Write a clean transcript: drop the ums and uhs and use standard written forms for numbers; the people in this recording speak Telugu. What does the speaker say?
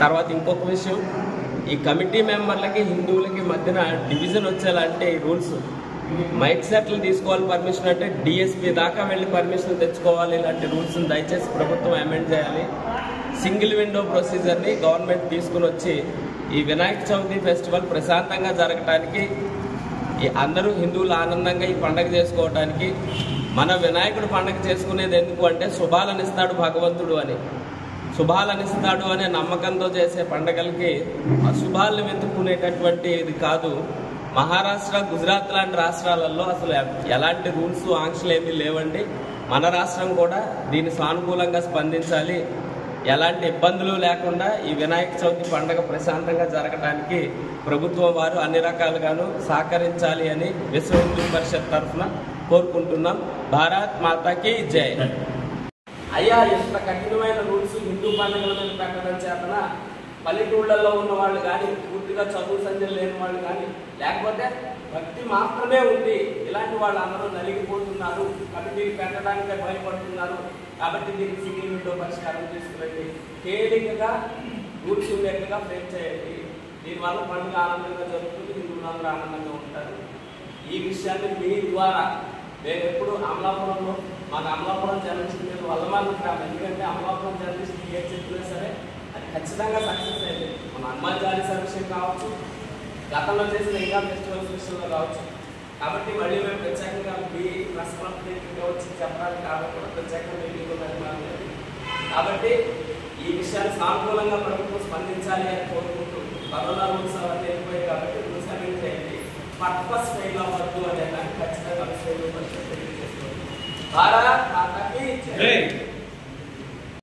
తర్వాత ఇంకొక విషయం, ఈ కమిటీ మెంబర్లకి హిందువులకి మధ్యన డివిజన్ వచ్చేలాంటి రూల్స్, మైక్ సెట్లు తీసుకోవాలి పర్మిషన్ అంటే డిఎస్పీ దాకా వెళ్ళి పర్మిషన్ తెచ్చుకోవాలి. ఇలాంటి రూల్స్ని దయచేసి ప్రభుత్వం అమెండ్ చేయాలి. సింగిల్ విండో ప్రొసీజర్ని గవర్నమెంట్ తీసుకుని వచ్చి ఈ వినాయక చవితి ఫెస్టివల్ ప్రశాంతంగా జరగటానికి, అందరూ హిందువులు ఆనందంగా ఈ పండగ చేసుకోవటానికి, మన వినాయకుడు పండగ చేసుకునేది ఎందుకు అంటే శుభాలనిస్తాడు భగవంతుడు అని, శుభాలనిస్తాడు అనే నమ్మకంతో చేసే పండగలకి అశుభాలను వెతుక్కునేటటువంటి ఇది కాదు. మహారాష్ట్ర, గుజరాత్ లాంటి రాష్ట్రాలలో అసలు ఎలాంటి రూల్స్, ఆంక్షలు ఏమీ లేవండి. మన రాష్ట్రం కూడా దీన్ని సానుకూలంగా స్పందించాలి. ఎలాంటి ఇబ్బందులు లేకుండా ఈ వినాయక చవితి పండుగ ప్రశాంతంగా జరగడానికి ప్రభుత్వం వారు అన్ని రకాలుగాను సహకరించాలి అని విశ్వ హిందూ పరిషత్ తరఫున కోరుకుంటున్నాం. భారత్ మాతాకి జై. అయ్యా, ఎంత కఠినమైన రూల్స్ హిందూ పండుగల మీద పెట్టడం చేతన పల్లెటూళ్ళల్లో ఉన్న వాళ్ళు కానీ, పూర్తిగా చదువు సంధ్యలు లేని వాళ్ళు కానీ, లేకపోతే భక్తి మాత్రమే ఉంది, ఇలాంటి వాళ్ళు అందరూ నలిగిపోతున్నారు, కమిటీలు పెట్టడానికే భయపడుతున్నారు. కాబట్టి దీనికి సింగిల్ విండో పరిష్కారం తీసుకురండి. తేలికగా రూల్స్ ఉండేట్టుగా ఫ్రేమ్ చేయండి. దీనివల్ల పండుగ ఆనందంగా జరుగుతుంది, హిందువులందరూ ఆనందంగా ఉంటారు. ఈ విషయాన్ని మీ ద్వారా మేము ఎప్పుడు అమలాపురంలో, మాకు అమలాపురం జర్నలిస్ట్ మీద వల్లమాలి గ్రామం, ఎందుకంటే అమలాపురం జర్నలిస్ట్ ఏ చెప్పినా సరే అది ఖచ్చితంగా సక్సెస్ అయింది. మన హనుమాన్ చాలీసా విషయం కావచ్చు, గతంలో చేసిన ఇంకా ఫెస్టివల్స్ విషయంలో కావచ్చు. కాబట్టి మళ్ళీ మేము ప్రత్యేకంగా మీ ప్రెస్ కాన్ఫరెన్స్గా వచ్చి చెప్పడానికి కాబట్టి కూడా ప్రత్యేకంగా మీటింగ్ ఉన్నది. కాబట్టి ఈ విషయాన్ని సానుకూలంగా ప్రభుత్వం స్పందించాలి అని కోరుకుంటూ, కరోనా రూల్స్ అవన్నీ అయిపోయాయి కాబట్టి రూల్స్ అమేంట్ చేయండి. పర్పస్ ఫెయిల్ అవ్వద్దు అనే దాన్ని ఖచ్చితంగా తెలియజేస్తుంది. భారత్ మాతాకి జై.